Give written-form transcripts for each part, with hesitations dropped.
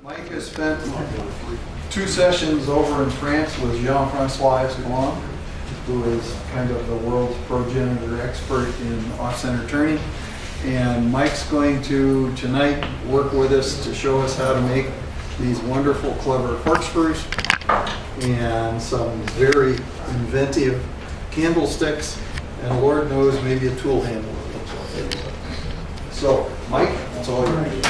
Mike has spent 2 sessions over in France with Jean-Francois Escalon, who is kind of the world's progenitor expert in off-center turning. And Mike's going to tonight work with us to show us how to make these wonderful, clever corkscrews and some very inventive candlesticks, and Lord knows, maybe a tool handle. So, Mike, it's all yours.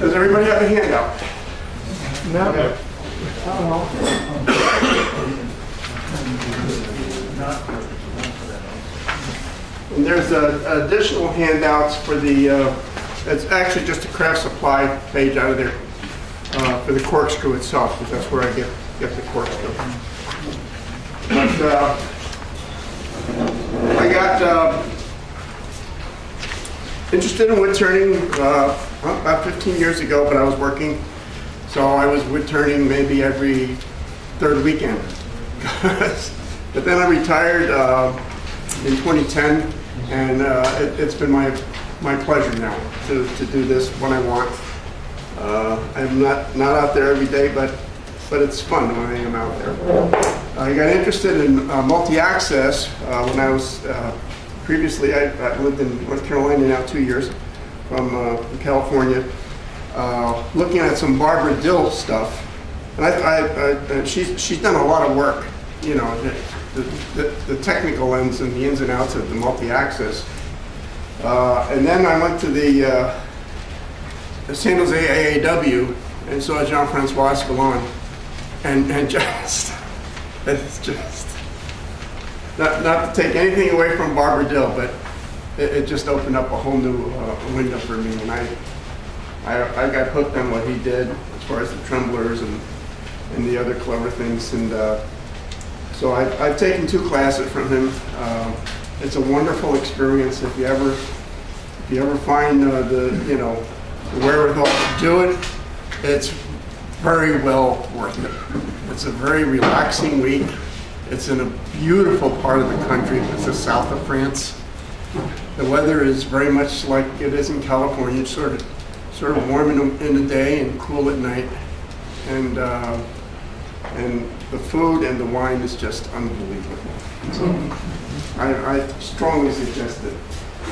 Does everybody have a handout? No. Okay. And there's additional handouts for the, it's actually just a craft supply page out of there for the corkscrew itself, because that's where I get the corkscrew. But I got interested in wood turning about 15 years ago, but I was working, so I was wood turning maybe every third weekend. But then I retired in 2010, and it's been my pleasure now to do this when I want. I'm not out there every day, but it's fun when I am out there. I got interested in multi-access when I was previously. I lived in North Carolina now 2 years from California, looking at some Barbara Dill stuff, and she's done a lot of work, you know, the technical ends and the ins and outs of the multi-access. And then I went to the San Jose AAW and saw Jean-Francois Escalon, and just, it's just, not to take anything away from Barbara Dill, but it just opened up a whole new window for me, and I got hooked on what he did as far as the tremblers and the other clever things, and so I've taken 2 classes from him. It's a wonderful experience. If you ever find the wherewithal to do it, it's very well worth it. It's a very relaxing week. It's in a beautiful part of the country. It's the south of France. The weather is very much like it is in California. It's sort of warm in the day and cool at night, and the food and the wine is just unbelievable. So I strongly suggest it.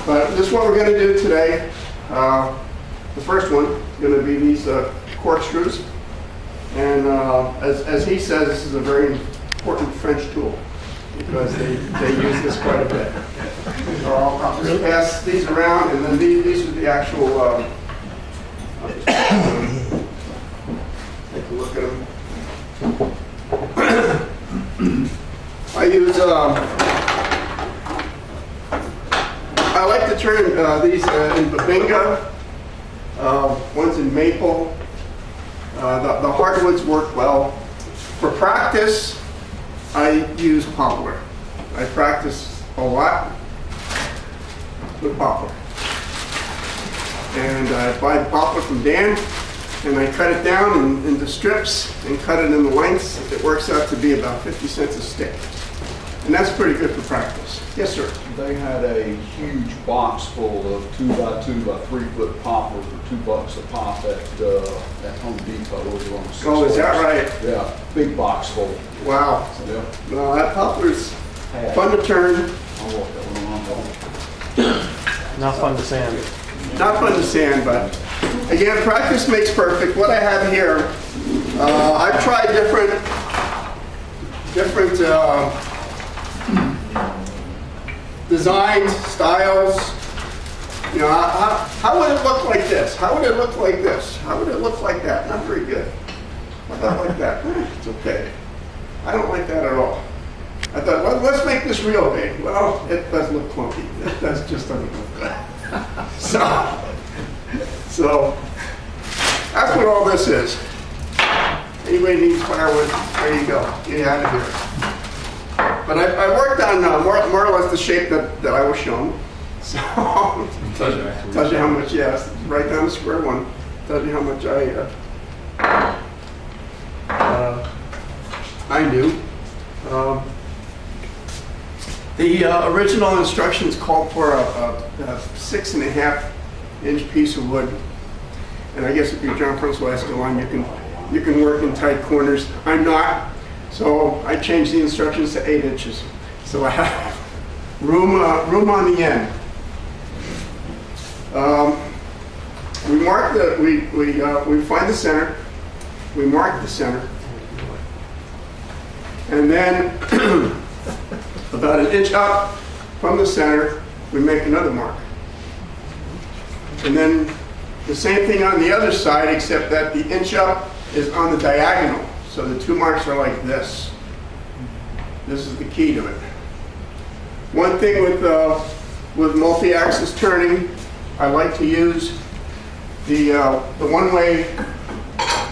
But this is what we're going to do today. The first one is going to be these corkscrews, and as he says, this is a very important French tool because they use this quite a bit. So I'll just pass these around, and then these are the actual. Take a look at them. I use. I like to turn these in Babinga. One's in maple. The hardwoods work well. For practice, I use poplar. I practice a lot with poplar. And I buy poplar from Dan, and I cut it down into strips and cut it in the lengths. It works out to be about 50 cents a stick. And that's pretty good for practice. Yes, sir. They had a huge box full of 2x2 by 3 foot poplars for $2 a pop at Home Depot over on 6th. Oh, is that right? Yeah, big box full. Wow. Yeah. No, that poplar's fun to turn. I'll walk that one on. Not fun to sand. Not fun to sand, but again, practice makes perfect. What I have here, I've tried different designs, styles. You know, how would it look like this? How would it look like this? How would it look like that? Not very good. How about like that? It's okay. I don't like that at all. I thought, well, let's make this real big. Well, it does look clunky. It does just doesn't look good. So that's what all this is. Anybody needs firewood, there you go. Get out of here. But I worked on more or less the shape that I was shown. So tells you how much, yes, right down the square one. Tells you how much I knew. The original instructions called for a 6.5-inch piece of wood. And I guess if you're John Francois Escalon, you can work in tight corners. I'm not, so I changed the instructions to 8 inches. So I have room on the end. We mark we find the center. We mark the center, and then about 1 inch up from the center, we make another mark. And then the same thing on the other side, except that the inch up is on the diagonal. So the 2 marks are like this. This is the key to it. One thing with multi-axis turning, I like to use the one-way,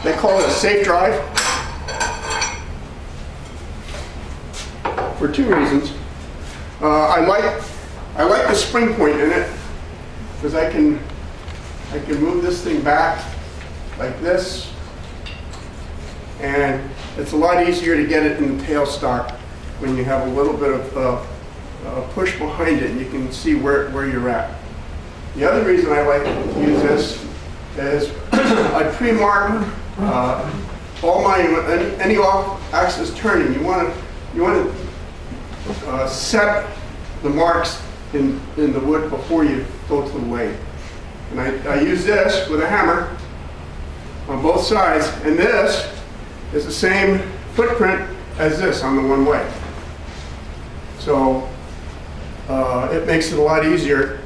they call it a safe drive, for 2 reasons. I like the spring point in it because I can move this thing back like this, and it's a lot easier to get it in the tailstock when you have a little bit of push behind it and you can see where you're at. The other reason I like to use this is I pre-mark all my any off-axis turning. You want to set the marks in the wood before you go to the lathe. And I use this with a hammer on both sides, and this is the same footprint as this on the one way. So it makes it a lot easier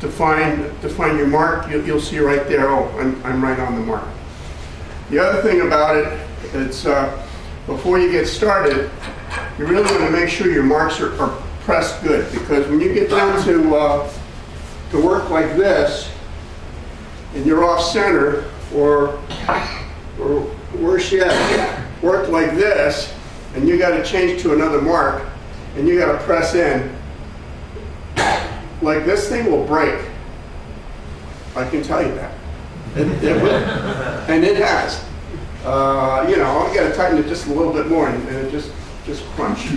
to find your mark. You'll see right there, oh, I'm right on the mark. The other thing about it, it's before you get started, you really want to make sure your marks are pressed good, because when you get down to work like this, and you're off center, or worse yet, work like this, and you got to change to another mark, and you got to press in, like this thing will break. I can tell you that. It will. And it has. You know, I've got to tighten it just a little bit more, and it just crunch.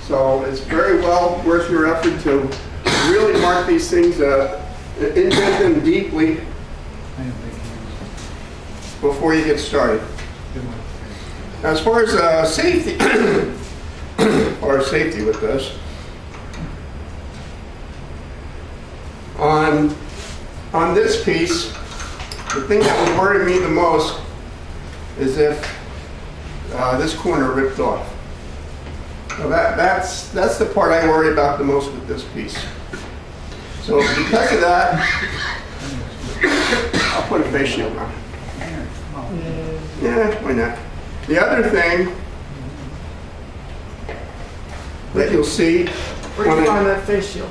So it's very well worth your effort to really mark these things, indent them deeply before you get started. As far as safety, safety with this, on this piece, the thing that would worry me the most is if this corner ripped off. So that's the part I worry about the most with this piece. So because of that, I'll put a face shield on. Yeah, why not? The other thing that you'll see, Where do you find that face shield?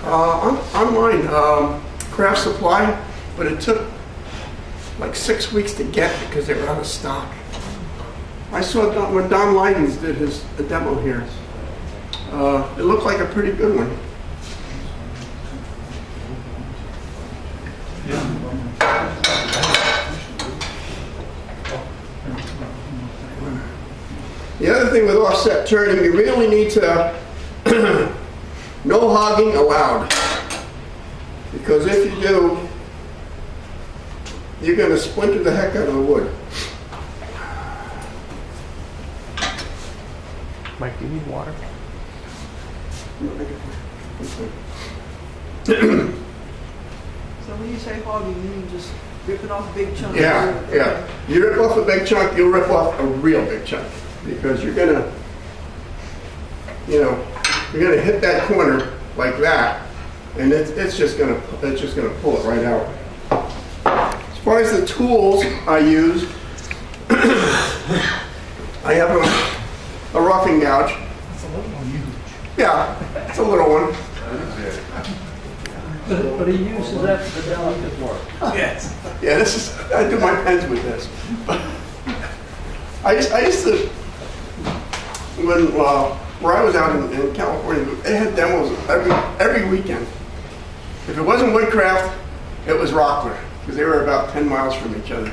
online, Craft Supply, but it took like 6 weeks to get because they were out of stock. I saw when Don Lydens did his demo here. It looked like a pretty good one. The other thing with offset turning, you really need to no hogging allowed, because if you do, you're going to splinter the heck out of the wood. Mike, do you need water? So when you say hogging, you mean just ripping off a big chunk? Yeah. You rip off a big chunk, you'll rip off a real big chunk, because you're gonna hit that corner like that, and it's just gonna pull it right out. As far as the tools I use, I have a roughing gouge. It's a little huge. Yeah, it's a little one. But he uses that for the delicate work. Yes. Yeah, I do my pens with this. I used to, where I was out in California, they had demos every weekend. If it wasn't Woodcraft, it was Rockler, because they were about 10 miles from each other.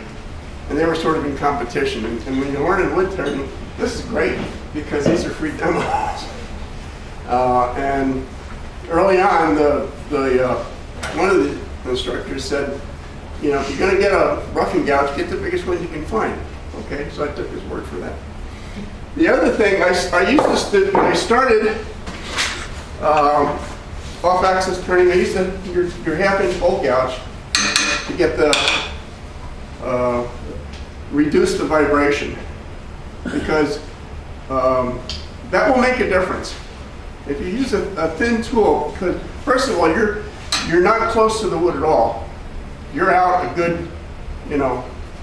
And they were sort of in competition. And when you're learning wood turning, this is great, because these are free demos. And early on, one of the instructors said, you know, if you're going to get a roughing gouge, get the biggest one you can find. Okay, so I took his word for that. The other thing, I used this when I started off-axis turning. I used your half-inch bolt gouge to get the reduce the vibration, because that will make a difference. If you use a thin tool, because first of all, you're not close to the wood at all. You're out a good,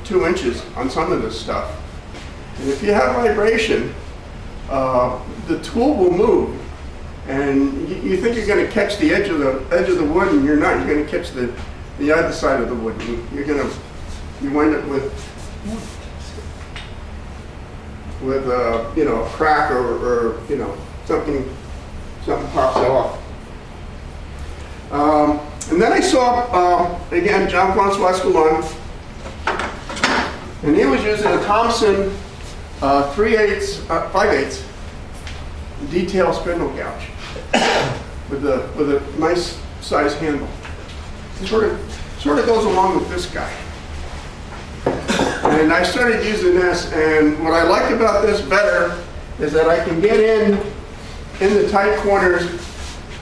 2 inches on some of this stuff. And if you have vibration, the tool will move, and you think you're going to catch the edge of the wood, and you're not. You're going to catch the other side of the wood. You wind up with a crack or something pops off. And then I saw again Jean-Francois Scoulon, and he was using a Thompson 5/8 detail spindle gouge with a nice size handle. It sort of goes along with this guy. And I started using this, and what I like about this better is that I can get in the tight corners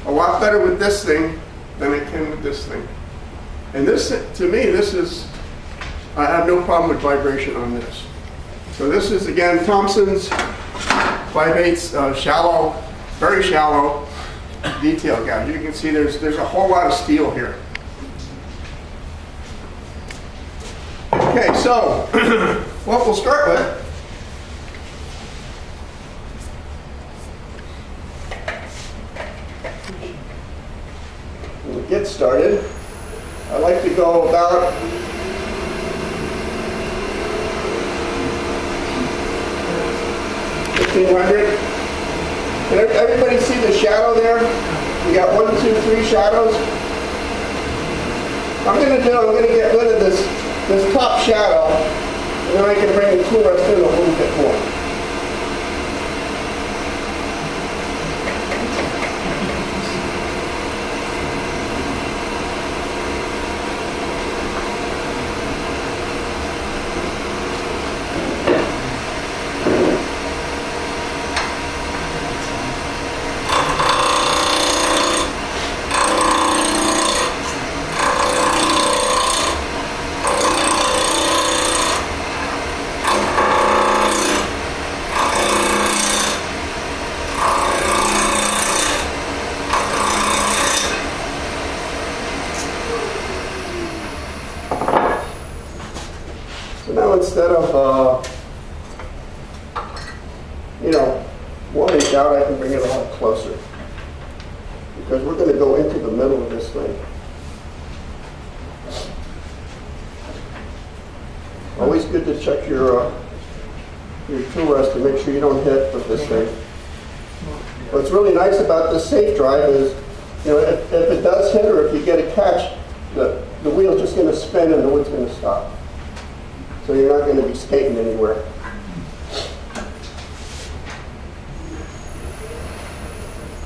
a lot better with this thing than I can with this thing. And this, to me, I have no problem with vibration on this. So this is, again, Thompson's 5/8 shallow, very shallow detail gouge. You can see there's a whole lot of steel here. Okay, so what we'll start with when we get started, I like to go about 1,500. Can everybody see the shadow there? We got 1, 2, 3 shadows. I'm going to get rid of this top shadow, and then I can bring the tool rest in a little bit more. Instead of 1 inch out, I can bring it a lot closer, because we're going to go into the middle of this thing. Always good to check your tool rest to make sure you don't hit with this thing. What's really nice about this safe drive is, if it does hit or if you get a catch, the wheel's just going to spin and the wood's going to stop. So you're not going to be skating anywhere.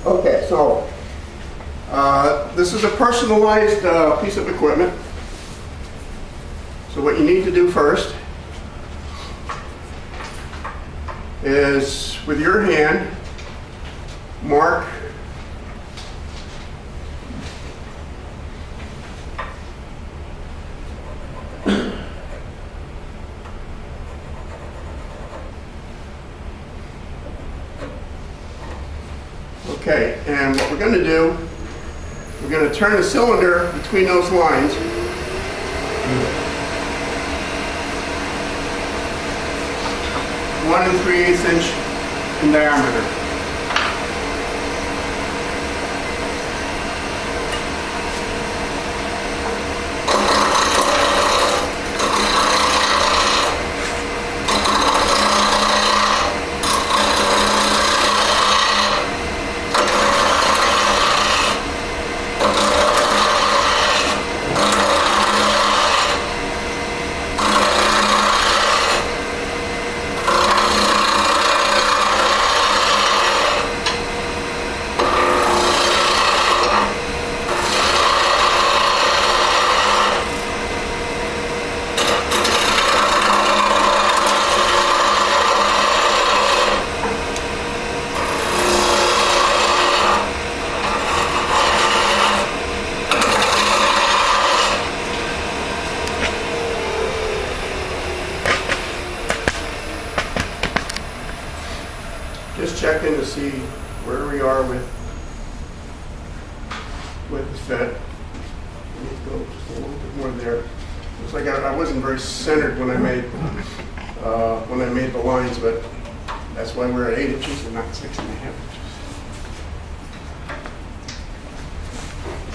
Okay, so this is a personalized piece of equipment. So what you need to do first is, with your hand, mark Okay, and what we're going to do, we're going to turn the cylinder between those lines. One 3/8 inch in diameter. just checking to see where we are with the fit. I need to go just a little bit more there. Looks like I wasn't very centered when I made the lines, but that's why we're at 8 inches and not 6.5 inches.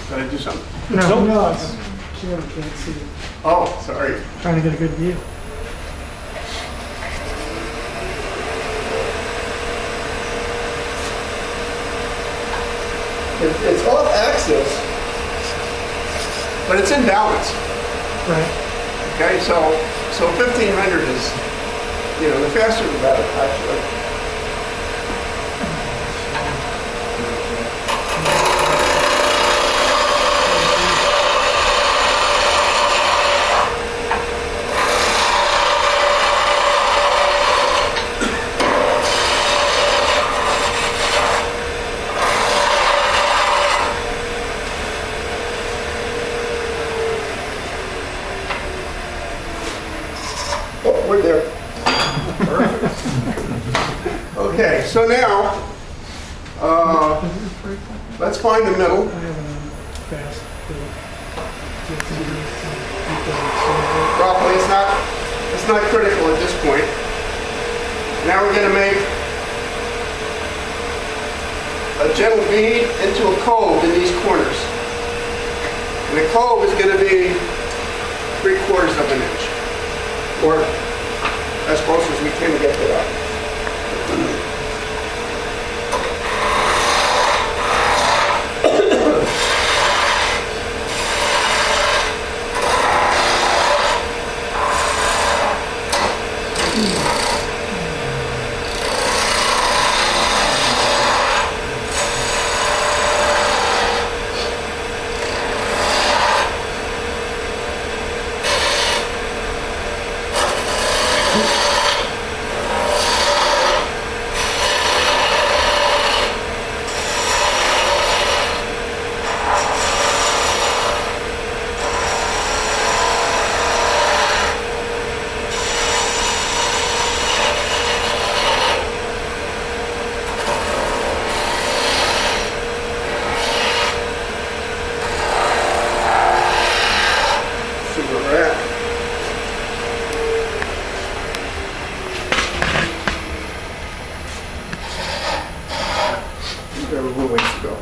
Did I do something? No, it's, Jim can't see it. Oh, sorry. Trying to get a good view. It's off axis, but it's in balance. Right. Okay, so 1500 is, the faster the better, actually. Oh, we're there. Okay, so now, let's find the middle. I have a fast. Roughly, it's not critical at this point. Now we're going to make a gentle bead into a cove in these corners. And the cove is going to be 3/4 of an inch, or as close as we can get to that. There were a little ways to go.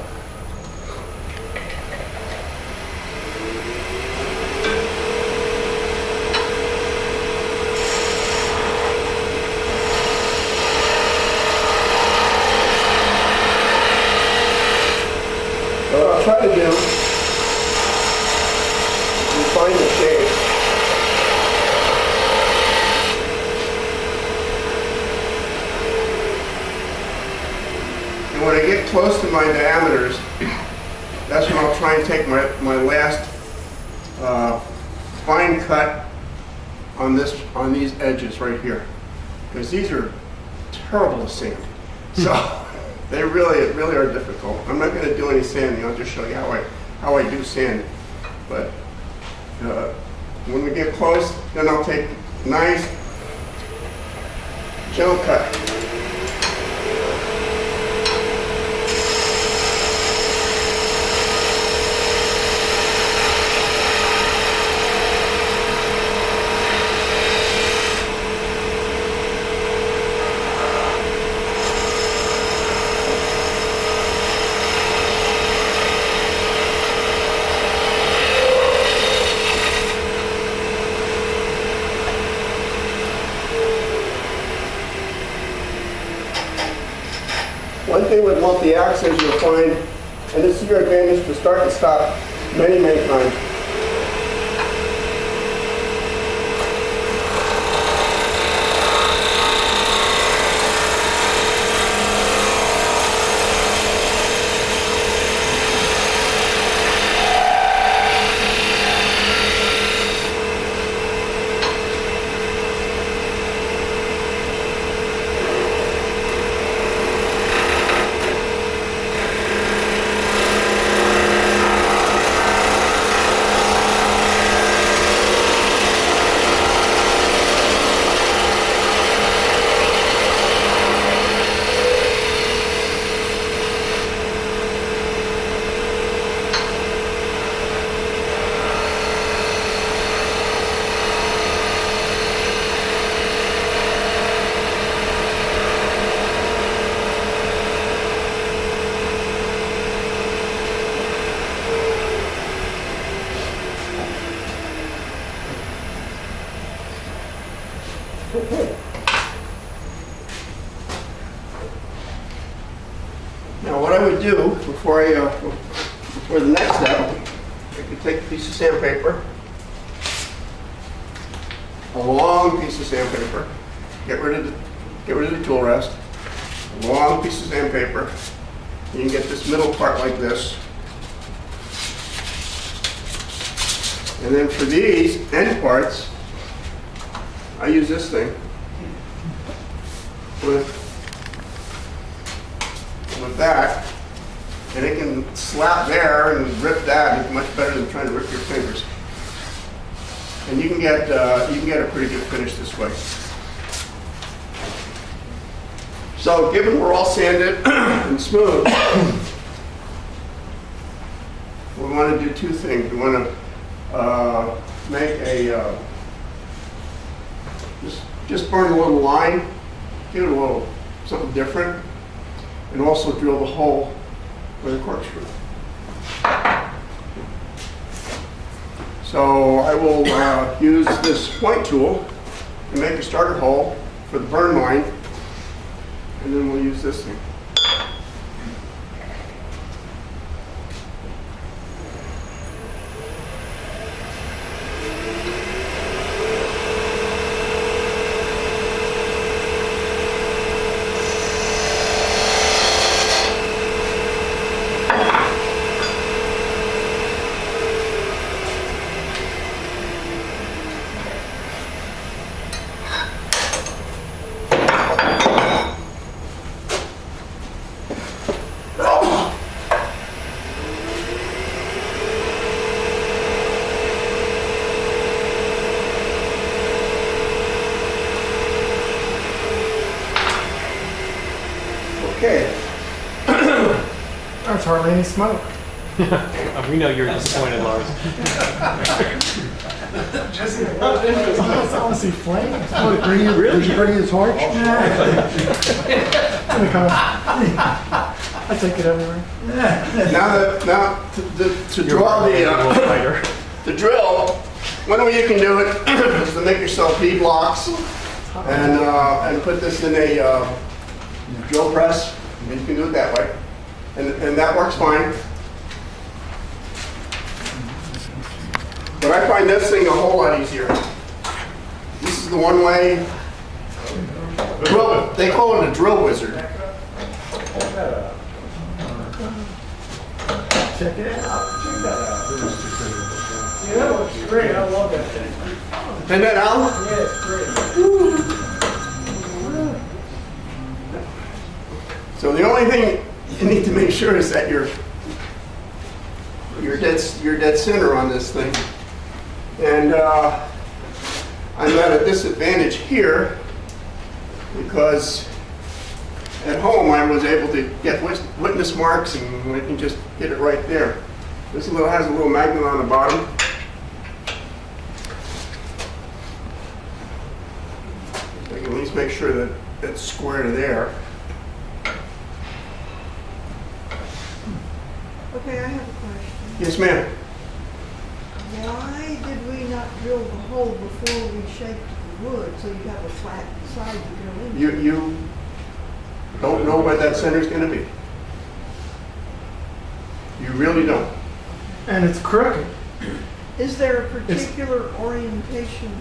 What I'll try to do is find the shape. And when I get close to my diameters, that's when I'll try and take my last fine cut on these edges right here, because these are terrible to sand. So they really are difficult. I'm not going to do any sanding. I'll just show you how I do sand. But when we get close, then I'll take a nice gentle cut. One thing with multi-axes you'll find, and this is your advantage to start and stop many times. to do before before the next step, I could take a piece of sandpaper, a long piece of sandpaper, get rid of the tool rest, a long piece of sandpaper. You can get this middle part like this. And then for these end parts, I use this thing with that, and it can slap there and rip that. It's much better than trying to rip your fingers. And you can get a pretty good finish this way. So, given we're all sanded and smooth, we want to do two things. We want to make a just burn a little line, give it a little something different, and also drill the hole with a corkscrew. So I will use this point tool to make a starter hole for the burn line, and then we'll use this thing. Okay. There's hardly any smoke. We know you're disappointed, Lars. I want to see flames. Did you bring his torch? I take it everywhere. Now to draw the drill, one way you can do it is to make yourself V blocks and put this in a drill press. And you can do it that way, and that works fine. But I find this thing a whole lot easier. This is the one way. They call it a drill wizard. Check it out. Check that out. Yeah, that looks great. I love that thing. Send that out? Yeah, it's great. So the only thing you need to make sure is that you're dead center on this thing. And I'm at a disadvantage here because at home I was able to get witness marks and I can just get it right there. This has a little magnet on the bottom. I can at least make sure that it's square to there. Okay, I have a question. Yes, ma'am. Why did we not drill the hole before we shaped the wood so you have a flat side to drill into? You don't know where that center's going to be. You really don't. And it's crooked. Is there a particular orientation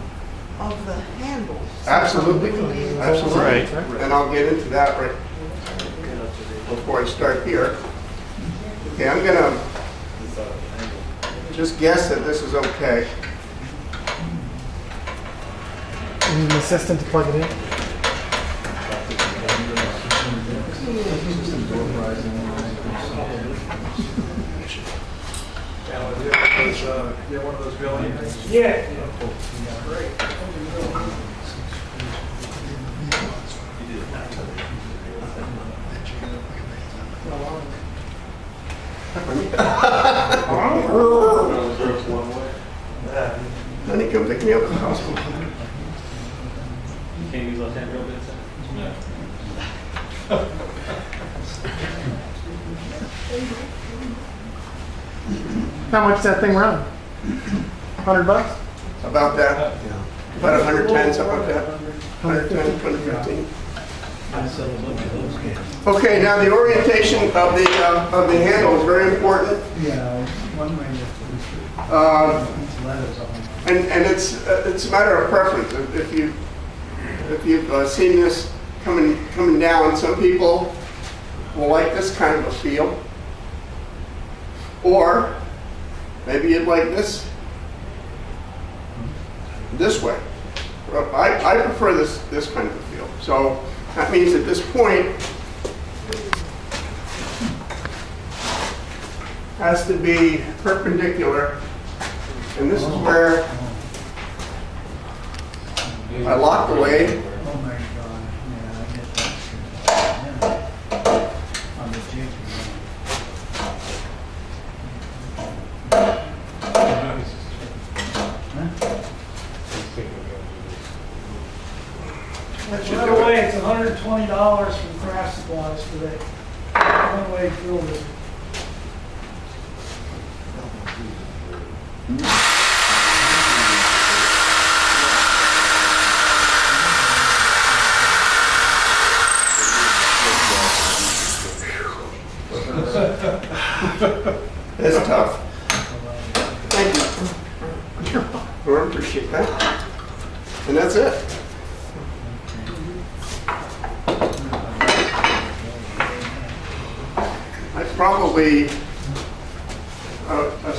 of the handles? Absolutely. Absolutely. Right. And I'll get into that right before I start here. Okay, I'm going to just guess that this is okay. You need an assistant to plug it in. Get one of those billion things. Yeah. Honey, come pick me up at the hospital. Can't use those hand drill bits? How much does that thing run? $100? About that. About 110, something like that. 110, 115. Okay, now the orientation of the handle is very important. Yeah, one way And it's a matter of preference. If you've seen this coming down, some people will like this kind of a feel, or maybe you'd like this way. I prefer this kind of a feel. So that means at this point has to be perpendicular, and this is where I lock the blade. Oh my God, yeah, I get that. Yeah. On the jig. By the way, it's $120 from Craft Supplies for that one-way drill bit. It's tough. Thank you. I appreciate that. And that's it. I probably,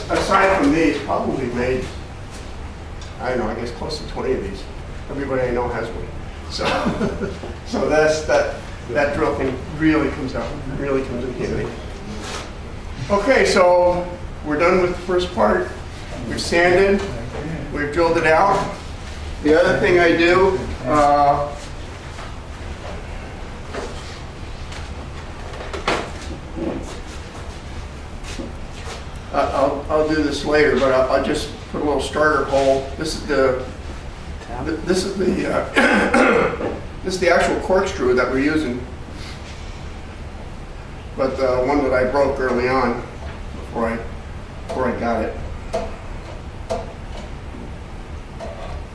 aside from these, probably made, I don't know, I guess close to 20 of these. Everybody I know has one. So that drill thing really comes out, really comes in handy. Okay, so we're done with the first part. We've sanded, we've drilled it out. The other thing I do, I'll do this later, but I'll just put a little starter hole. This is the this is the actual corkscrew that we're using, but the one that I broke early on before I got it,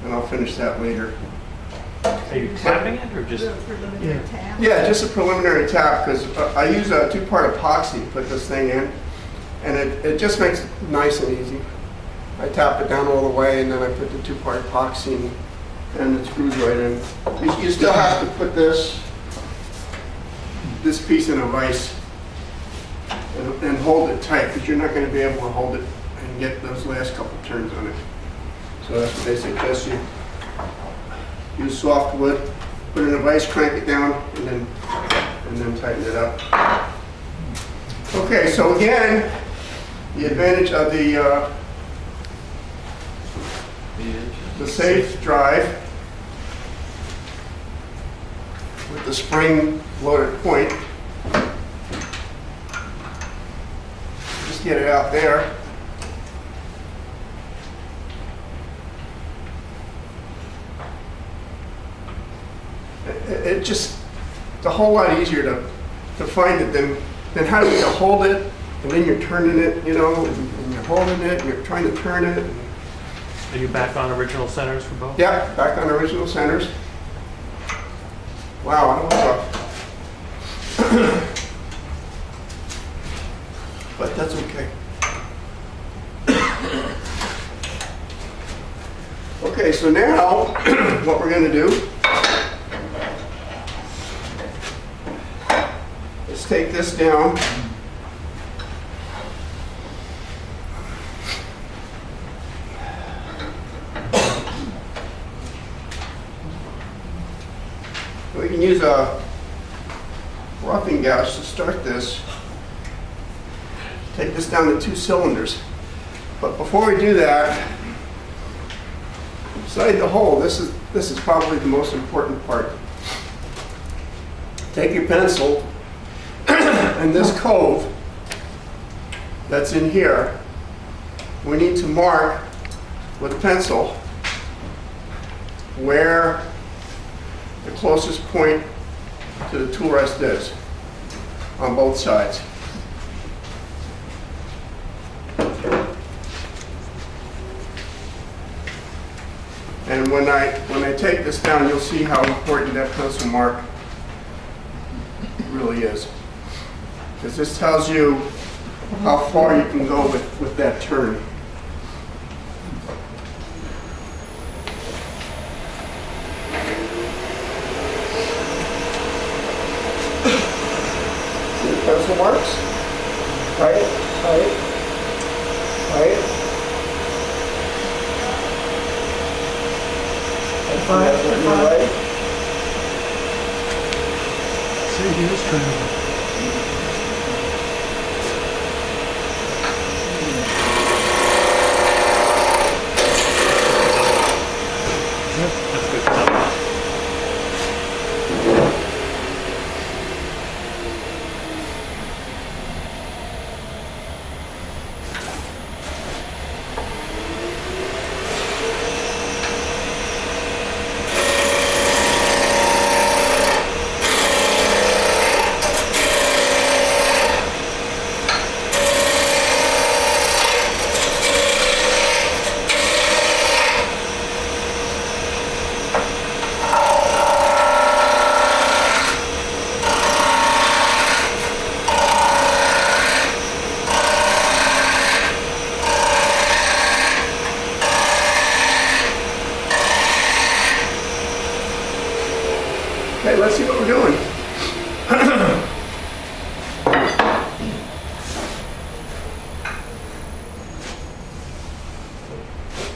and I'll finish that later. Are you tapping it or just? The preliminary tap. Yeah, just a preliminary tap, because I use a 2-part epoxy to put this thing in, and it just makes it nice and easy. I tap it down all the way, and then I put the 2-part epoxy, and it screws right in. You still have to put this piece in a vise and hold it tight, because you're not going to be able to hold it and get those last couple turns on it. So that's what they suggest. You use soft wood, put it in a vise, crank it down, and then tighten it up. Okay, so again, the advantage of the safe drive with the spring loaded point. Just get it out there. It's a whole lot easier to find it than having to hold it, and then you're turning it, and you're holding it, and you're trying to turn it. Are you back on original centers for both? Yeah, back on original centers. Wow, I don't know. But that's okay. Okay, so now what we're going to do is take this down. We can use a roughing gouge to start this. Take this down to 2 cylinders. But before we do that, inside the hole, this is probably the most important part. Take your pencil and this cove that's in here, we need to mark with a pencil where the closest point to the tool rest is on both sides. And when I take this down, you'll see how important that pencil mark It really is. Because this tells you how far you can go with that turn. See the pencil marks? Right, right, right. Right. See, he was trying to. That's good stuff. Okay, let's see what we're doing.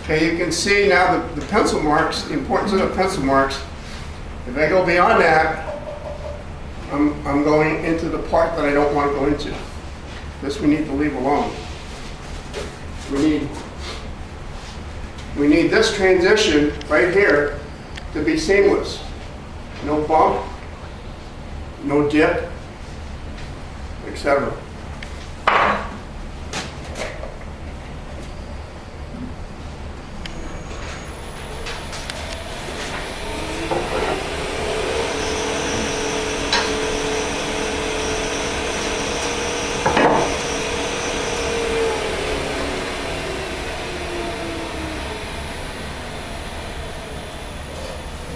Okay, you can see now the pencil marks, the importance of the pencil marks. If I go beyond that, I'm going into the part that I don't want to go into. This we need to leave alone. We need this transition right here to be seamless. No bump, no dip, etc.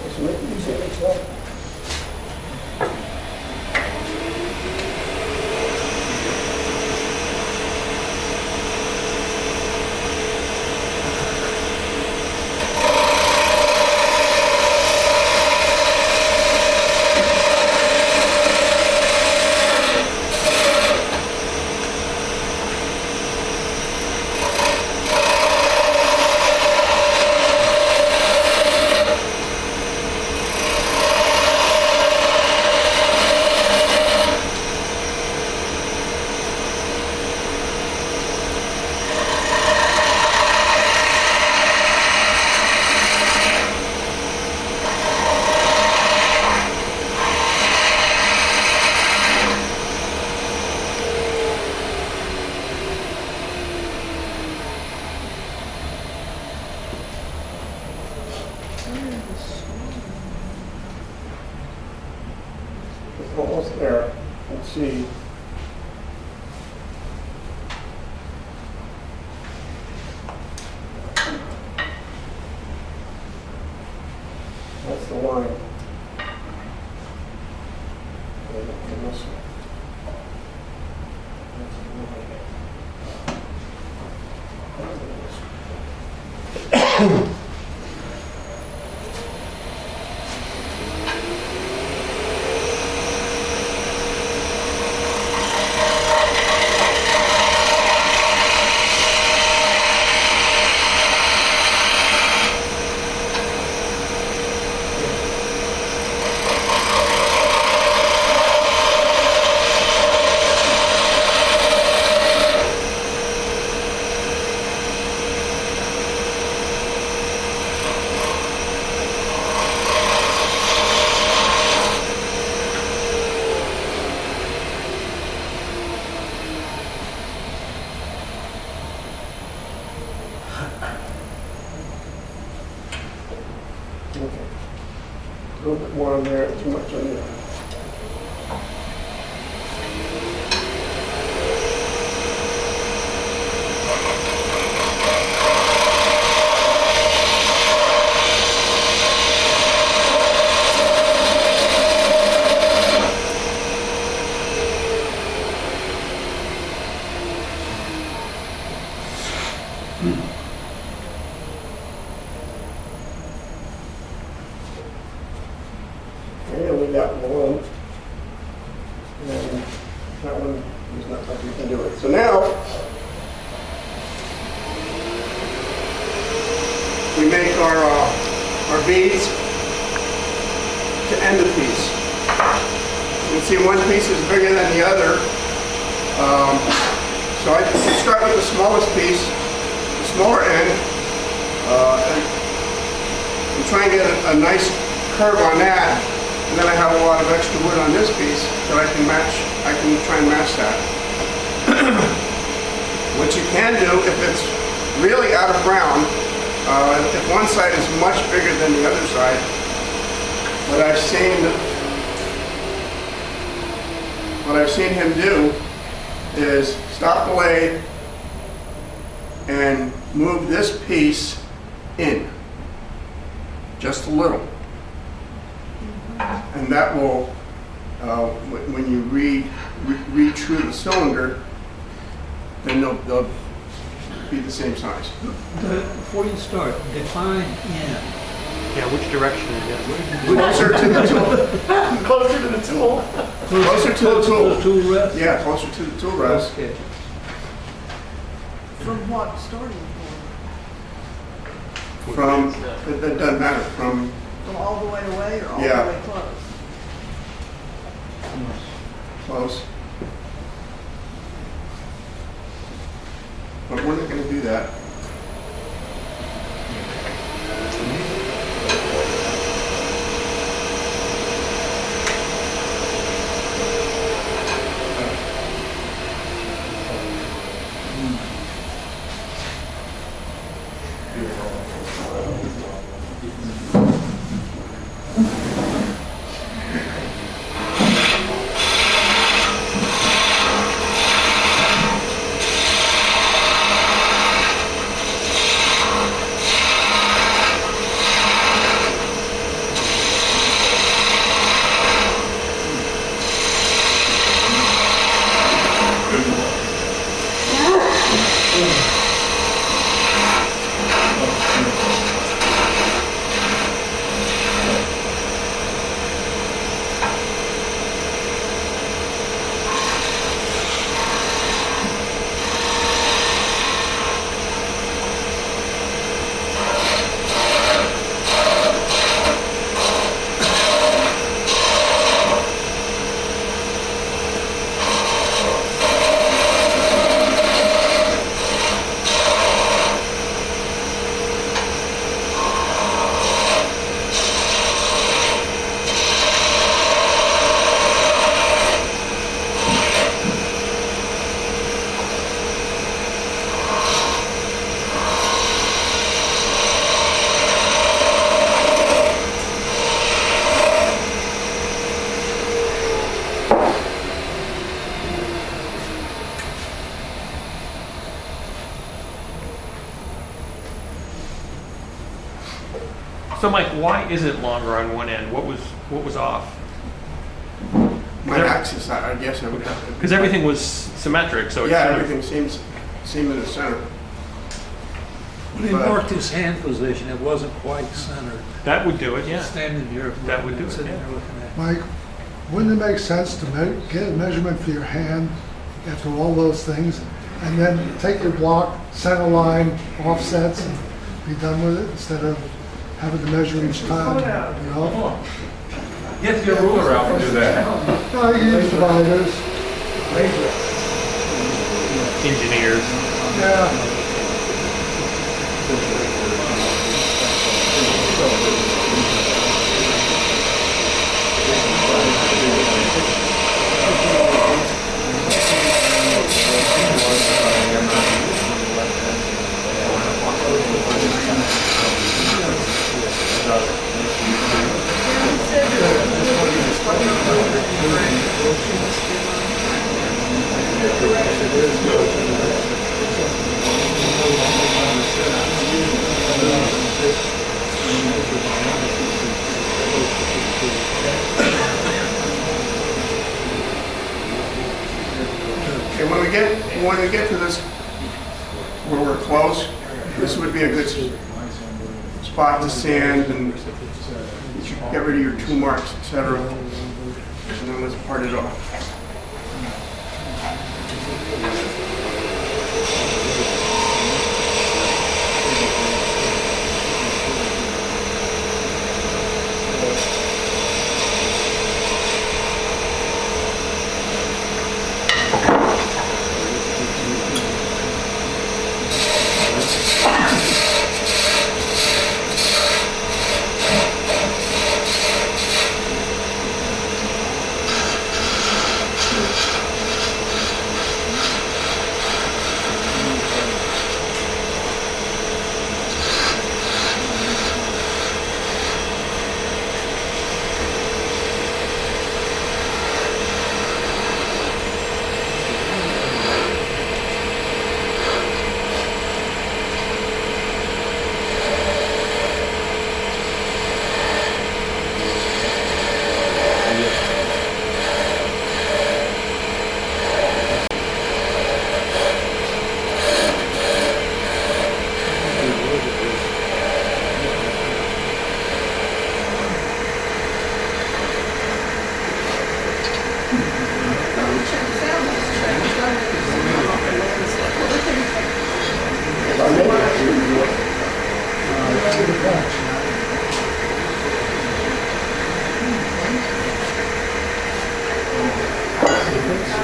Let's make it easy next time. It's almost there. Let's see. That's the line. And this one. That's the line. Okay. A little bit more on there, too much on there. yeah, one. And that one, there's not much we can do it. So now, we make our beads to end the piece. You can see one piece is bigger than the other. So I start with the smallest piece, the smaller end, and try and get a nice curve on that. And then I have a lot of extra wood on this piece that I can match. I can try and match that. What you can do, if it's really out of brown, if one side is much bigger than the other side, what I've seen him do is stop the lathe and move this piece in just a little. And that will, when you read through the cylinder, then they'll be the same size. Before you start, define in. Yeah, which direction is it? Closer to the tool. Closer to the tool. Closer to the tool. The tool rest? Yeah, closer to the tool rest. Okay. From what starting point? From, it doesn't matter, from, From all the way away or all Yeah. the way close? close. But we're not going to do that. So Mike, why is it longer on one end? What was off? My axis, I guess I would have to. Because everything was symmetric, so it Yeah, should have- everything seemed in the center. When he marked his hand position, it wasn't quite centered. that would do it, yeah. Standing here. That would do it, sitting yeah. there looking at. Mike, wouldn't it make sense to get a measurement for your hand after all those things, and then take your block, center line, offsets, and be done with it, instead of having to measure each time, you know? Get your ruler out and do that. I use dividers, Engineers. yeah. Okay, when we get to this, where we're close, this would be a good spot to sand and get rid of your tool marks, etc. And then let's part it off.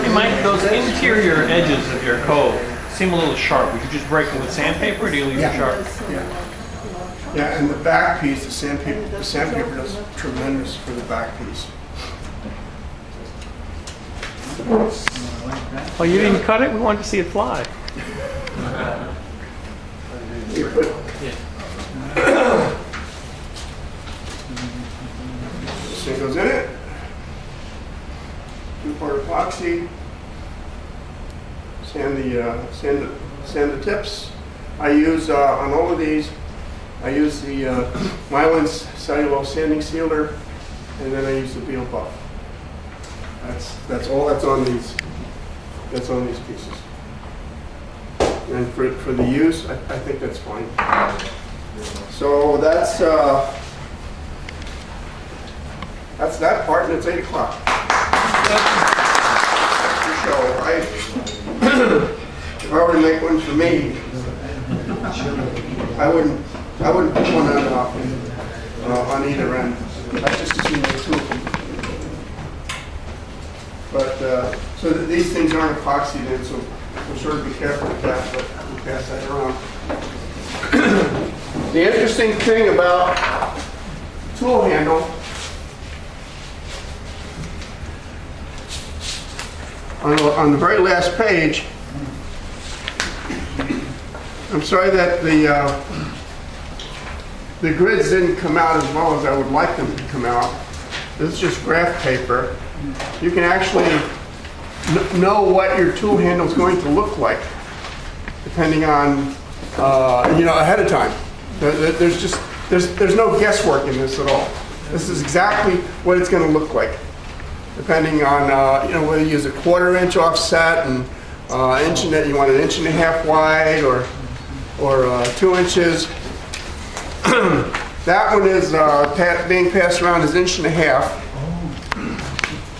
Hey Mike, those interior edges of your cove seem a little sharp. Would you just break them with sandpaper, or do you leave them sharp? Yeah, and the back piece, the sandpaper does tremendous for the back piece. Oh, you didn't cut it? We wanted to see it fly. You put this thing goes in it. 2-part epoxy. Sand the tips. I use on all of these. I use the myelin cellulose sanding sealer, and then I use the Beal buff. That's all that's on these. That's on these pieces. And for the use, I think that's fine. So that's that part, and it's 8 o'clock. So if I were to make one for me, I wouldn't put one on either end. I just assume make 2 of them. But so that these things aren't epoxied in, so we'll sort of be careful with that, but we'll pass that around. The interesting thing about tool handle, on the very last page, I'm sorry that the grids didn't come out as well as I would like them to come out. This is just graph paper. You can actually know what your tool handle is going to look like, depending on, ahead of time. There's no guesswork in this at all. This is exactly what it's going to look like, depending on, whether you use a 1/4 inch offset and inch and you want an 1.5 inches wide or 2 inches. That one is being passed around as 1.5 inches.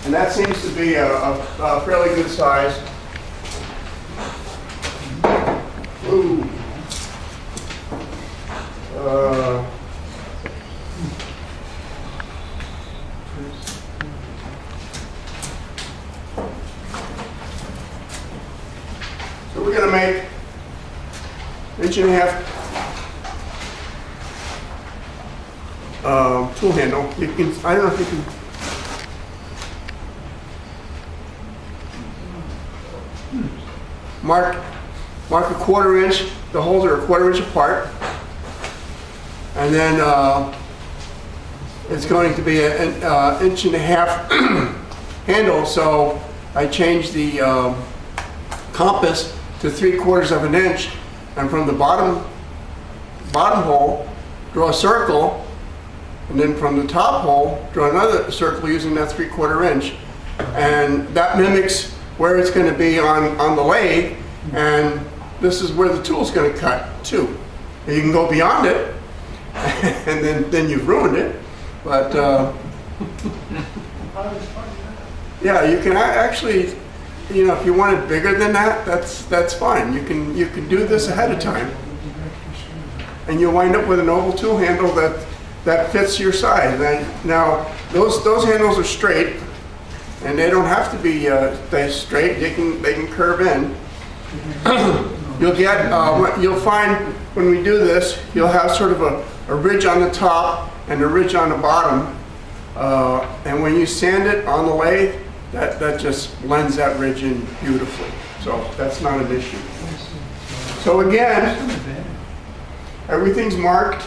And that seems to be a fairly good size. Ooh. So we're going to make 1.5 inches tool handle. You can, I don't know if you can. Mark a 1/4 inch. The holes are a 1/4 inch apart, and then it's going to be an 1.5 inch handle. So I changed the compass to 3/4 inch, and from the bottom hole, draw a circle, and then from the top hole, draw another circle using that 3/4 inch, and that mimics where it's going to be on the lathe, and this is where the tool's going to cut too. And you can go beyond it and then you've ruined it. But yeah, you can actually, you know, if you want it bigger than that, that's fine. You can do this ahead of time, and you'll wind up with an oval tool handle that fits your size. And now those handles are straight, and they don't have to be they straight. They can curve in. You'll find when we do this, you'll have sort of a ridge on the top and a ridge on the bottom. And when you sand it on the lathe, that just blends that ridge in beautifully. So that's not an issue. So again, everything's marked.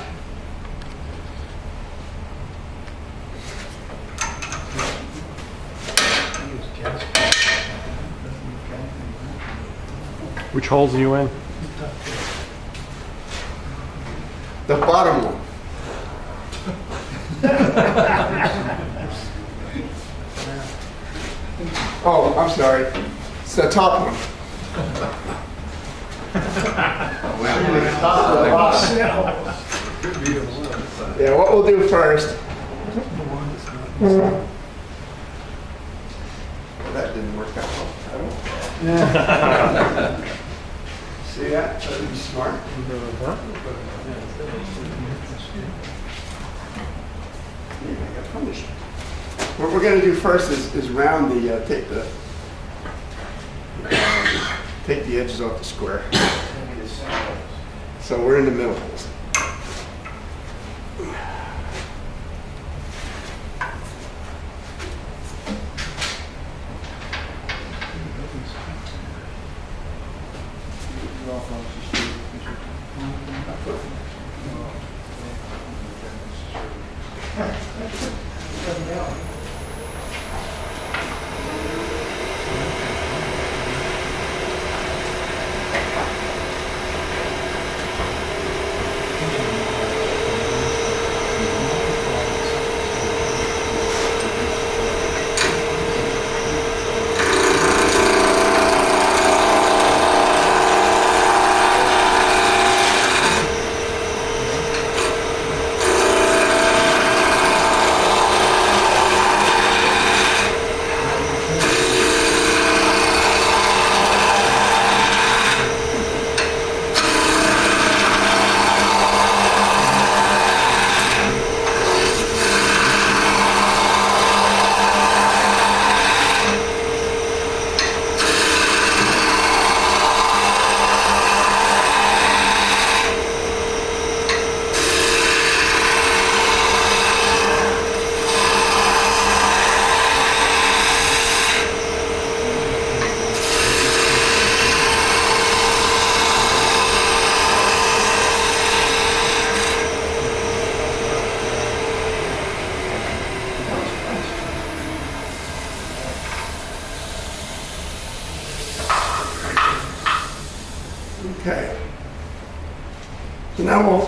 Which holes are you in? The bottom one. Oh, I'm sorry. It's the top one. Yeah, what we'll do first. That didn't work out well. See that? That would be smart. I got punished. What we're going to do first is round the, take the edges off the square. So we're in the middle. Okay. So now we'll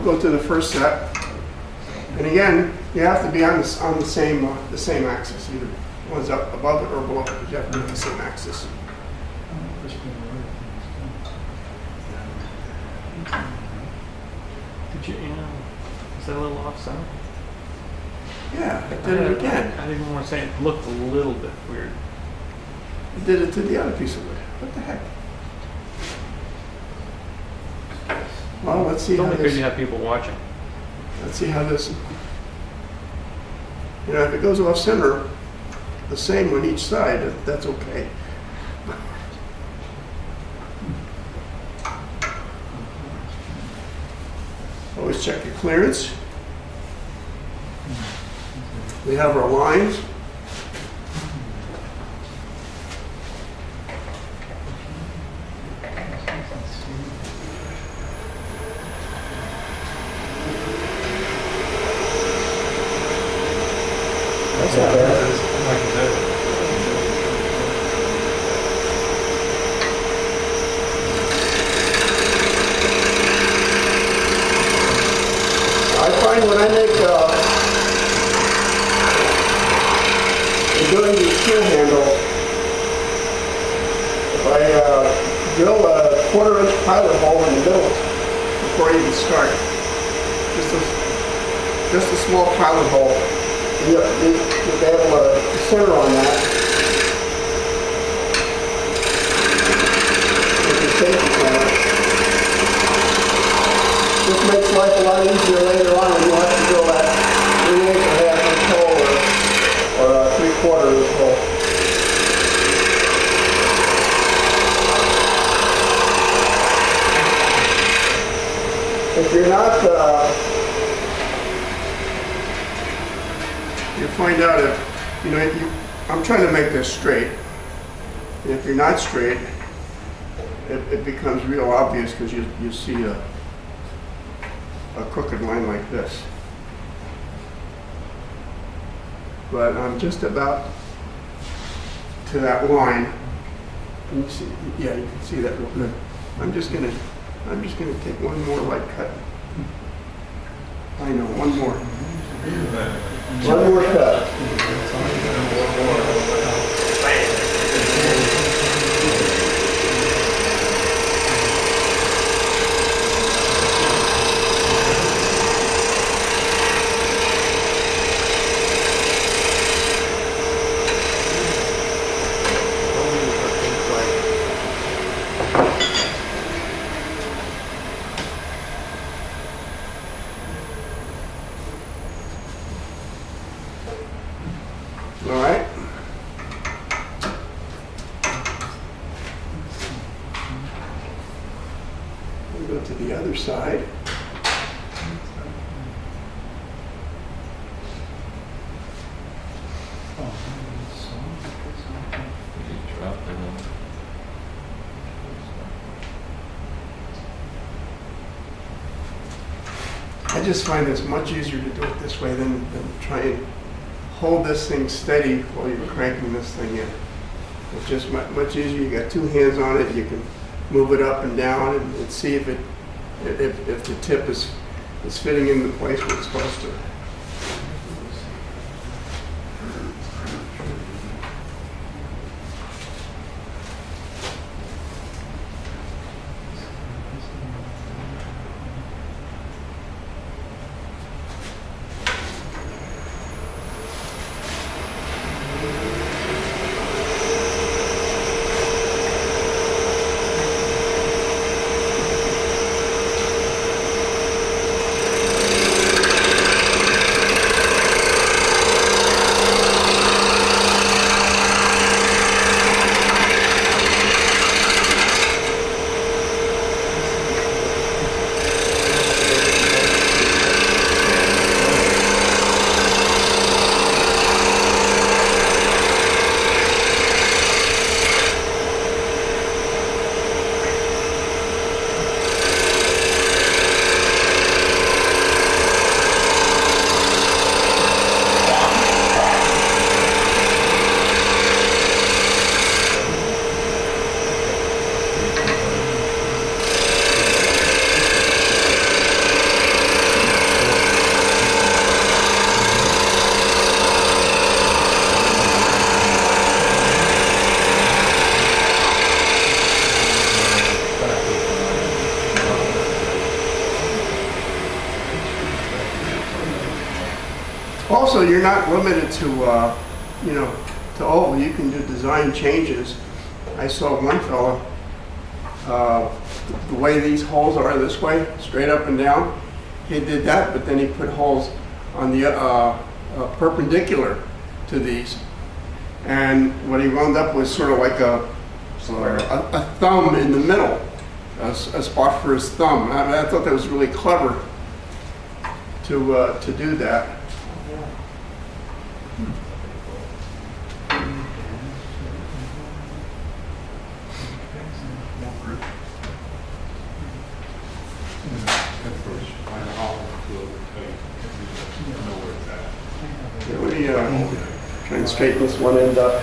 go to the first set. And again, you have to be on the same axis. Either one's up above it or below it. You have to be on the same axis. Did you? Is that a little offset? Yeah, I did it again. I didn't want to say it looked a little bit weird. I did it to the other piece of wood. What the heck? Well, let's see It's how only because this. you have people watching. Let's see how this. You know, if it goes off center, the same on each side, that's okay. Always check your clearance. We have our lines. That's not bad. I find when I make doing the tool handle, if I drill a 1/4 inch pilot hole in the middle before I even start, just a small pilot hole. You'll be able to center on that. With your safety center. This makes life a lot easier later on when you have to drill that 3/8 inch hole or a 3/4 inch hole. If you're not, you find out if, you know, I'm trying to make this straight. And if you're not straight, it becomes real obvious because you see a crooked line like this. But I'm just about to that line. And you see, yeah, you can see that real good. I'm just gonna take one more light cut. I know, one more. One more cut. All right. We'll go to the other side. I just find it's much easier to do it this way than try and hold this thing steady while you're cranking this thing in. It's just much easier. You got two hands on it. You can move it up and down and see if the tip is fitting into the place where it's supposed to. Also, you're not limited to, to oval. You can do design changes. I saw one fella, the way these holes are this way, straight up and down, he did that, but then he put holes on the perpendicular to these. And what he wound up was sort of like a thumb in the middle, a spot for his thumb. I thought that was really clever to do that. Let me try and straighten this one end up.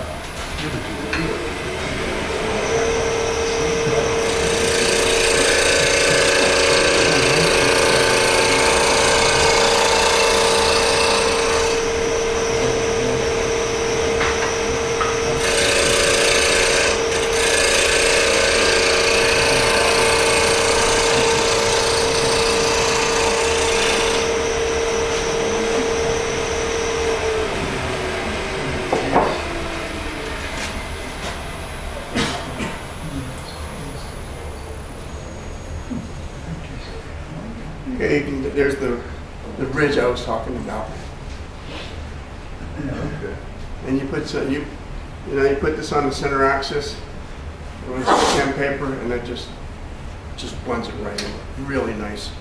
there's the ridge I was talking about. Okay. And you put you put this on the center axis, runs the sandpaper, and it just blends it right in. Really nice.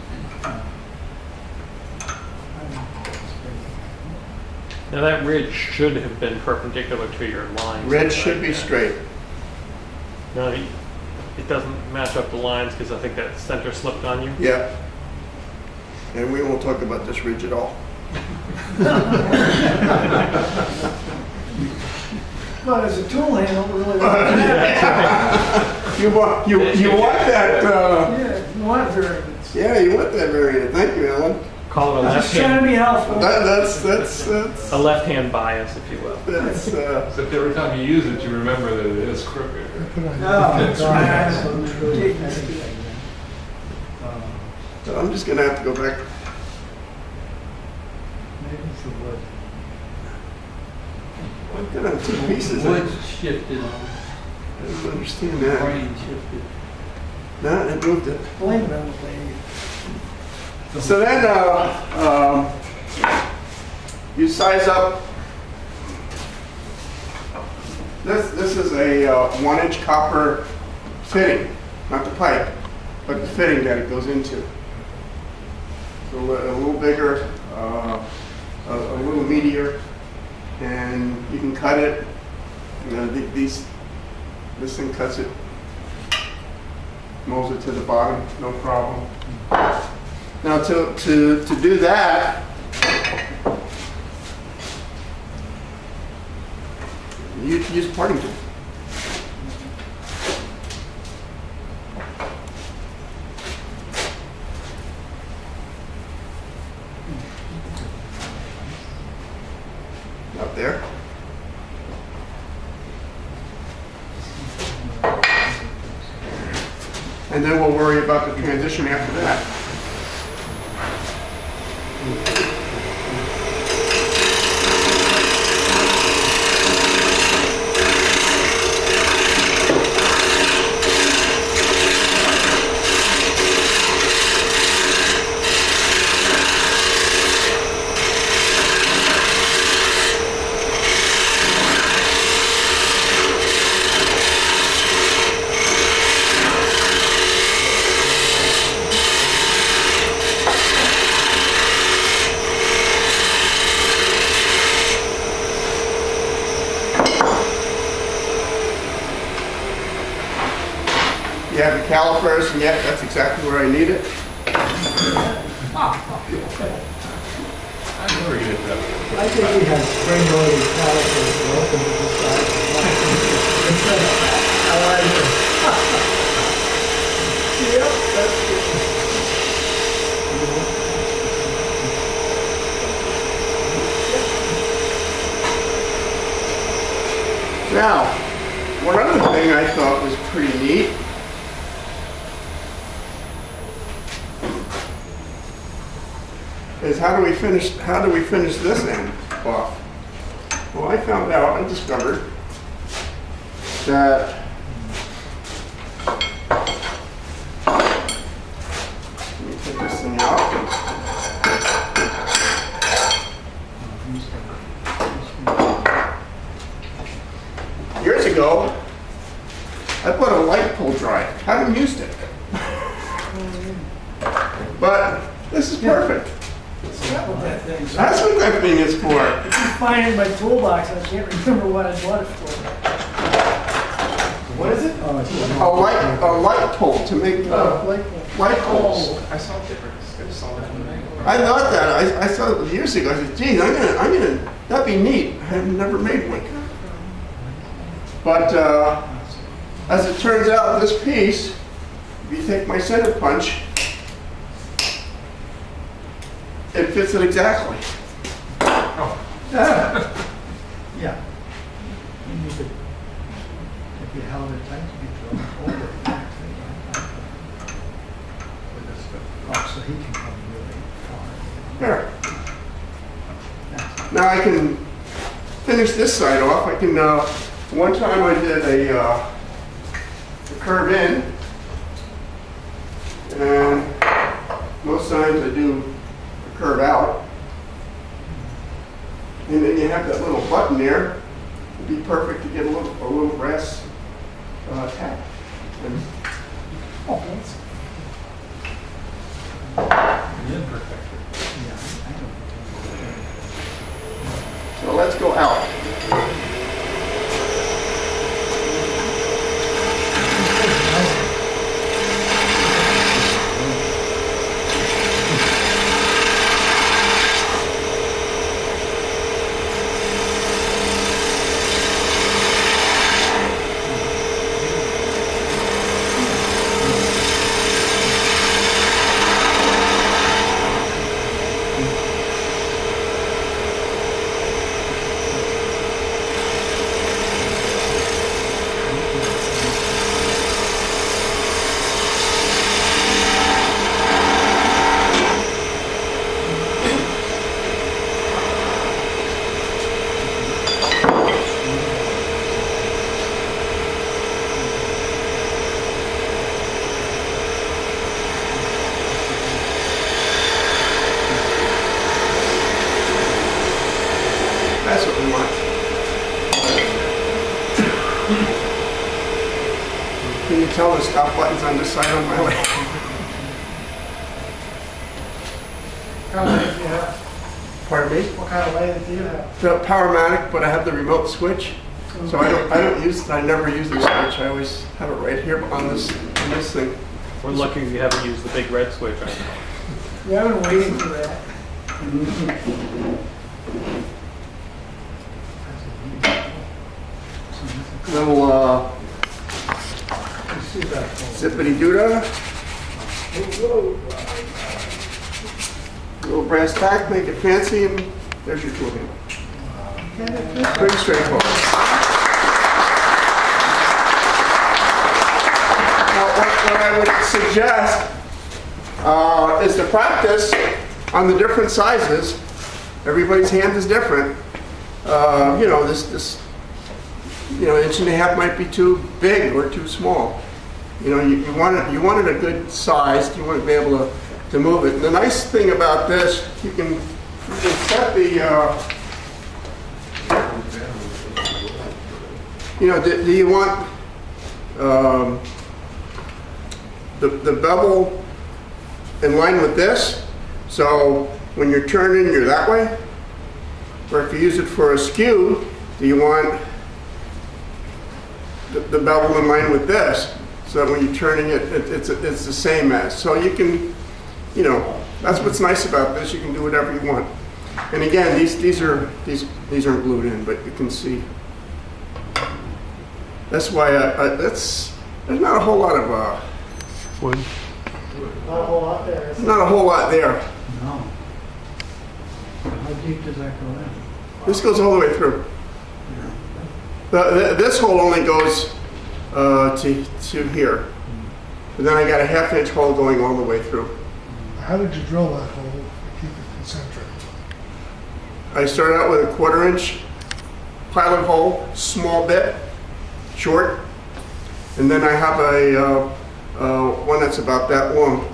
Now that ridge should have been perpendicular to your line. Ridge should be straight. No, it doesn't match up the lines because I think that center slipped on you. Yeah. And we won't talk about this ridge at all. But as a tool handle, it really You want that? Yeah, you want variance. Yeah, you want that variant. Thank you, Ellen. Call it a I'm left just trying to hand, be helpful. That's a left-hand bias, if you will. Except every time you use it, you remember that it is crooked. Put on- No, it's right. So I'm just gonna have to go back. Maybe it's the wood. I've got on 2 pieces. I Wood shifted, don't understand that. grain shifted. No, it moved it. Blame it on the lady. So then you size up. This is a 1-inch copper fitting, not the pipe, but the fitting that it goes into. So a little bigger, a little meatier, and you can cut it. You know, this thing cuts it, molds it to the bottom, no problem. Now to do that, you use a parting tool. Up there. And then we'll worry about the transition after that. You have the calipers, and yeah, that's exactly where I need it. I never get that. I think we have spring-loaded calipers welcome to this side. I like it. Yep, that's good. Now, one other thing I thought was pretty neat is how do we finish this end off? Well, I discovered that let me take this thing out. Years ago, I put a light pole drive. Haven't used it. But this is perfect. That's what that thing's. That's what that thing is for. I keep finding it in my toolbox, I can't remember what I bought it for. What is it? Oh, it's A light pole to make light poles. I saw difference. I just saw that in the name. I thought that. I saw it years ago. I said, geez, that'd be neat. I've never made one. But as it turns out, this piece, if you take my center punch, it fits it exactly. Yeah. You need to, if you held it tight, you could throw it over. Oh, so he can come really far. There. Now I can finish this side off. I can, one time I did a curve in, and most times I do curve out. And then you have that little button there. It'd be perfect to get a little brass tap. And so let's go out. That's what we want. Can you tell the stop button's on this side on my way? What kind of lathe do you have? Pardon me? What kind of lathe do you have? The Powermatic, but I have the remote switch. So I don't use it. I never use the switch. I always have it right here on this thing. We're lucky you haven't used the big red switch right now. Yeah, I've been waiting for that. Little zippity doodah. Little brass tack, make it fancy, and there's your tool handle. Pretty straightforward. Now, what I would suggest is to practice on the different sizes. Everybody's hand is different. You know, this inch and a half might be too big or too small. You know, you wanted a good size. You want to be able to move it. And the nice thing about this, you can set the, do you want the bevel in line with this? So when you're turning, you're that way? Or if you use it for a skew, do you want the bevel in line with this? So that when you're turning it, it's the same as. So you can, that's what's nice about this. You can do whatever you want. And again, these aren't glued in, but you can see. That's why there's not a whole lot of wood. Not a whole lot there. Is Not a whole lot there. No. How deep does that go in? This goes all the way through. This hole only goes to here. And then I got a 1/2 inch hole going all the way through. How did you drill that hole to keep it concentric? I started out with a 1/4 inch pilot hole, small bit, short. And then I have a one that's about that long,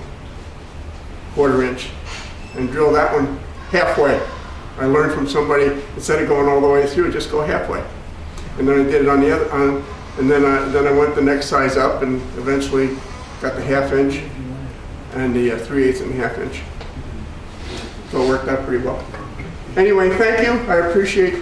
1/4 inch. And drill that one halfway. I learned from somebody, instead of going all the way through, just go halfway. And then I did it on the other, and then I went the next size up and eventually got the 1/2 inch and the 3/8 and 1/2 inch. So it worked out pretty well. Anyway, thank you. I appreciate